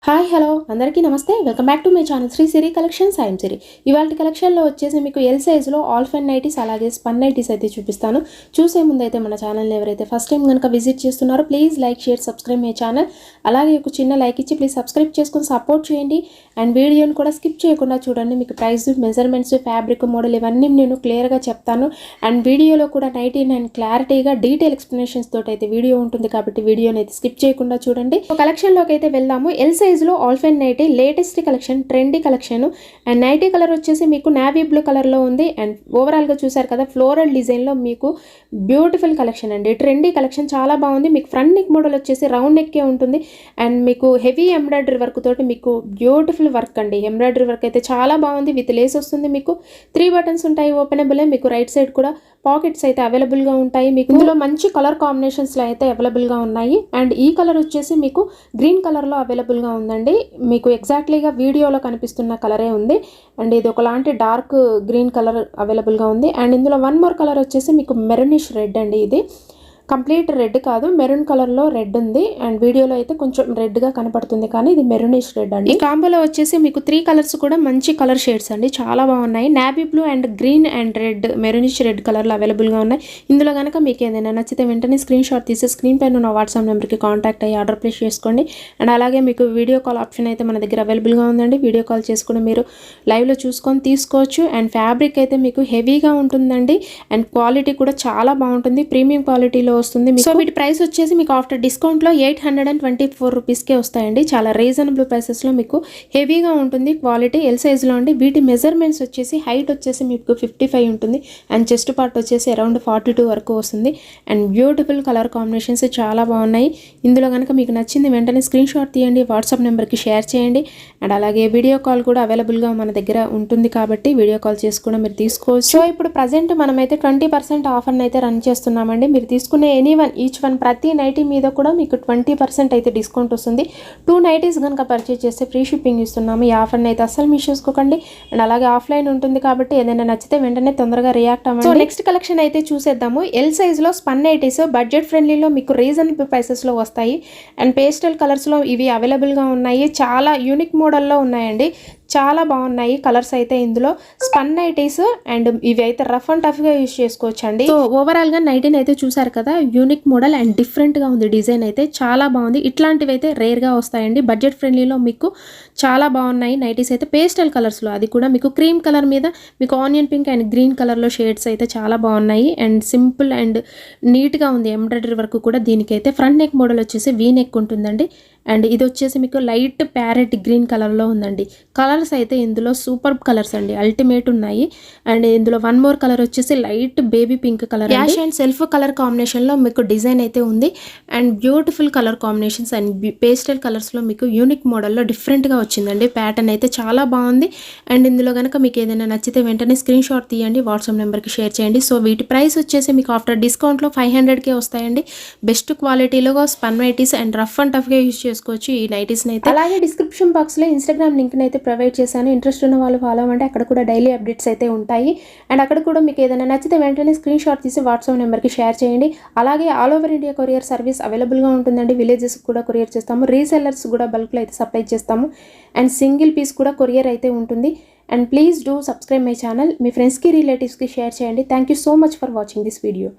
Hi hello అందరికీ నమస్తే welcome back to my channel Sri Siri collections I'm Siri. ఇవాళ కలెక్షన్లో వచ్చేసి మీకు ఎల్ సైజులో ఆల్ఫెన్ నైటీస్ అలాగే స్పన్ నైటీస్ అయితే చూపిస్తాను. చూసే ముందు అయితే మన ఛానల్ని ఎవరైతే ఫస్ట్ టైం కనుక విజిట్ చేస్తున్నారో please like share subscribe my channel. అలాగే ఒక చిన్న లైక్ ఇచ్చి ప్లీజ్ సబ్స్క్రైబ్ చేసుకొని సపోర్ట్ చేయండి. అండ్ వీడియోని కూడా స్కిప్ చేయకుండా చూడండి. మీకు ప్రైస్, మెజర్మెంట్స్, ఫ్యాబ్రిక్, మోడల్ ఇవన్నీ నేను క్లియర్గా చెప్తాను. అండ్ వీడియోలో కూడా అండ్ క్లారిటీగా డీటెయిల్ ఎక్స్ప్లెనేషన్స్ తోటి అయితే వీడియో ఉంటుంది కాబట్టి వీడియోని అయితే స్కిప్ చేయకుండా చూడండి. కలెక్షన్లోకి అయితే వెళ్దాము. ఎల్ సైజులో alpine nightie latest collection, trendy collection. And nightie colour వచ్చేసి మీకు నావీ బ్లూ కలర్లో ఉంది. అండ్ ఓవరాల్గా చూసారు కదా ఫ్లోరల్ డిజైన్లో మీకు బ్యూటిఫుల్ కలెక్షన్ అండి. ట్రెండీ కలెక్షన్ చాలా బాగుంది. మీకు ఫ్రంట్ నెక్ మోడల్ వచ్చేసి రౌండ్ నెక్కే ఉంటుంది. అండ్ మీకు హెవీ ఎంబ్రాయిడరీ వర్క్ తోటి మీకు బ్యూటిఫుల్ వర్క్ అండి. ఎంబ్రాయిడరీ వర్క్ అయితే చాలా బాగుంది. విత్ లేస్ వస్తుంది. మీకు 3 బటన్స్ ఉంటాయి ఓపెనబుల్. మీకు రైట్ సైడ్ కూడా పాకెట్స్ అయితే అవైలబుల్గా ఉంటాయి. మీకు ఇందులో మంచి కలర్ కాంబినేషన్స్లో అయితే అవైలబుల్గా ఉన్నాయి. అండ్ ఈ కలర్ వచ్చేసి మీకు గ్రీన్ కలర్లో అవైలబుల్గా ఉందండి. మీకు ఎగ్జాక్ట్లీగా వీడియోలో కనిపిస్తున్న కలరే ఉంది. అండ్ ఇది ఒకలాంటి డార్క్ గ్రీన్ కలర్ అవైలబుల్గా ఉంది. అండ్ ఇందులో వన్ మోర్ కలర్ వచ్చేసి మీకు మెరూనిష్ రెడ్ అండి. ఇది కంప్లీట్ రెడ్ కాదు, మెరూన్ కలర్లో రెడ్ ఉంది. అండ్ వీడియోలో అయితే కొంచెం రెడ్గా కనపడుతుంది కానీ ఇది మెరూనిష్ రెడ్ అండి. ఈ కాంబోలో వచ్చేసి మీకు 3 కలర్స్ కూడా మంచి కలర్ షేడ్స్ అండి, చాలా బాగున్నాయి. Navy blue and green and red, maroonish red కలర్లో అవైలబుల్గా ఉన్నాయి. ఇందులో కనుక మీకు ఏదైనా నచ్చితే వెంటనే స్క్రీన్ షాట్ తీసి స్క్రీన్ పైన ఉన్న వాట్సాప్ నెంబర్కి కాంటాక్ట్ అయ్యి ఆర్డర్ ప్లేస్ చేసుకోండి. అండ్ అలాగే మీకు వీడియో కాల్ ఆప్షన్ అయితే మన దగ్గర అవైలబుల్గా ఉందండి. వీడియో కాల్ చేసుకుని మీరు లైవ్లో చూసుకొని తీసుకోవచ్చు. అండ్ ఫ్యాబ్రిక్ అయితే మీకు హెవీగా ఉంటుందండి. అండ్ క్వాలిటీ కూడా చాలా బాగుంటుంది, ప్రీమియం క్వాలిటీలో వస్తుంది. సో వీటి ప్రైస్ వచ్చేసి మీకు ఆఫ్టర్ డిస్కౌంట్లో 824 రూపీస్కే వస్తాయండి. చాలా రీజనబుల్ ప్రైసెస్లో మీకు హెవీగా ఉంటుంది క్వాలిటీ. ఎల్ సైజ్లో అండి. వీటి మెజర్మెంట్స్ వచ్చేసి హైట్ వచ్చేసి మీకు 55 ఉంటుంది. అండ్ చెస్ట్ పార్ట్ వచ్చేసి అరౌండ్ 42 వరకు వస్తుంది. అండ్ బ్యూటిఫుల్ కలర్ కాంబినేషన్స్ చాలా బాగున్నాయి. ఇందులో కనుక మీకు నచ్చింది వెంటనే స్క్రీన్ షాట్ తీయండి, వాట్సాప్ నెంబర్కి షేర్ చేయండి. అండ్ అలాగే వీడియో కాల్ కూడా అవైలబుల్గా మన దగ్గర ఉంటుంది కాబట్టి వీడియో కాల్ చేసి కూడా మీరు తీసుకోవచ్చు. సో ఇప్పుడు ప్రజెంట్ మనమైతే 20% ఆఫర్ని అయితే రన్ చేస్తున్నామండి. మీరు తీసుకునే ఈచ్ వన్ ప్రతి నైటీ మీద కూడా మీకు 20% అయితే డిస్కౌంట్ వస్తుంది. 2 నైటీస్ కనుక పర్చేజ్ చేస్తే ఫ్రీ షిప్పింగ్ ఇస్తున్నాము. ఈ ఆఫర్ని అయితే అస్సలు మిస్ చేసుకోకండి. అండ్ అలాగే ఆఫ్లైన్ ఉంటుంది కాబట్టి ఏదైనా నచ్చితే వెంటనే తొందరగా రియాక్ట్ అవ్వండి. సో నెక్స్ట్ కలెక్షన్ అయితే చూసేద్దాము. ఎల్ సైజ్లో స్పన్ నైటీస్ బడ్జెట్ ఫ్రెండ్లీలో మీకు రీజనబుల్ ప్రైసెస్లో వస్తాయి. అండ్ పేస్టల్ కలర్స్లో ఇవి అవైలబుల్గా ఉన్నాయి. చాలా యూనిక్ మోడల్లో ఉన్నాయండి, చాలా బాగున్నాయి కలర్స్ అయితే. ఇందులో స్పన్ నైటీస్ అండ్ ఇవి అయితే రఫ్ అండ్ టఫ్గా యూజ్ చేసుకోవచ్చు అండి. సో ఓవరాల్గా నైటీని అయితే చూసారు కదా, యూనిక్ మోడల్ అండ్ డిఫరెంట్గా ఉంది. డిజైన్ అయితే చాలా బాగుంది. ఇట్లాంటివి అయితే రేర్గా వస్తాయండి. బడ్జెట్ ఫ్రెండ్లీలో మీకు చాలా బాగున్నాయి నైటీస్ అయితే. పేస్టల్ కలర్స్లో, అది కూడా మీకు క్రీమ్ కలర్ మీద మీకు ఆనియన్ పింక్ అండ్ గ్రీన్ కలర్లో షేడ్స్ అయితే చాలా బాగున్నాయి. అండ్ సింపుల్ అండ్ నీట్గా ఉంది. ఎంబ్రాయిడరీ వర్క్ కూడా దీనికైతే. ఫ్రంట్ నెక్ మోడల్ వచ్చేసి వీ నెక్ ఉంటుందండి. అండ్ ఇది వచ్చేసి మీకు లైట్ ప్యారెట్ గ్రీన్ కలర్లో ఉందండి. కలర్స్ అయితే ఇందులో సూపర్ కలర్స్ అండి, అల్టిమేట్ ఉన్నాయి. అండ్ ఇందులో వన్ మోర్ కలర్ వచ్చేసి light baby pink colour, ash and self colour కాంబినేషన్లో మీకు డిజైన్ అయితే ఉంది. And beautiful colour combinations and pastel కలర్స్లో మీకు యూనిక్ మోడల్లో డిఫరెంట్గా వచ్చిందండి. ప్యాటర్న్ అయితే చాలా బాగుంది. అండ్ ఇందులో కనుక మీకు ఏదైనా నచ్చితే వెంటనే స్క్రీన్ షాట్ తీయండి, వాట్సాప్ నెంబర్కి షేర్ చేయండి. సో వీటి ప్రైస్ వచ్చేసి మీకు ఆఫ్టర్ డిస్కౌంట్లో 500కే వస్తాయండి. బెస్ట్ క్వాలిటీలో spun nighties and rough and టఫ్గా యూజ్ చేసుకోవచ్చు ఈ నైటీస్ని అయితే. అలాగే డిస్క్రిప్షన్ బాక్స్లో ఇన్స్టాగ్రామ్ లింక్ని అయితే ప్రొవైడ్ చేశాను. ఇంట్రెస్ట్ ఉన్న వాళ్ళు ఫాలో అవ్వండి. అక్కడ కూడా డైలీ అప్డేట్స్ అయితే ఉంటాయి. అండ్ అక్కడ కూడా మీకు ఏదైనా నచ్చితే వెంటనే స్క్రీన్ షాట్ తీసి వాట్సాప్ నెంబర్కి షేర్ చేయండి. అలాగే all over India courier service అవైలబుల్గా ఉంటుందండి. విలేజెస్ కూడా కొరియర్ చేస్తాము. రీసెల్లర్స్ కూడా బల్క్లో అయితే సప్లై చేస్తాము. అండ్ సింగిల్ పీస్ కూడా కొరియర్ అయితే ఉంటుంది. And please do subscribe my channel. మీ ఫ్రెండ్స్కి, రిలేటివ్స్కి షేర్ చేయండి. Thank you so much for watching this video.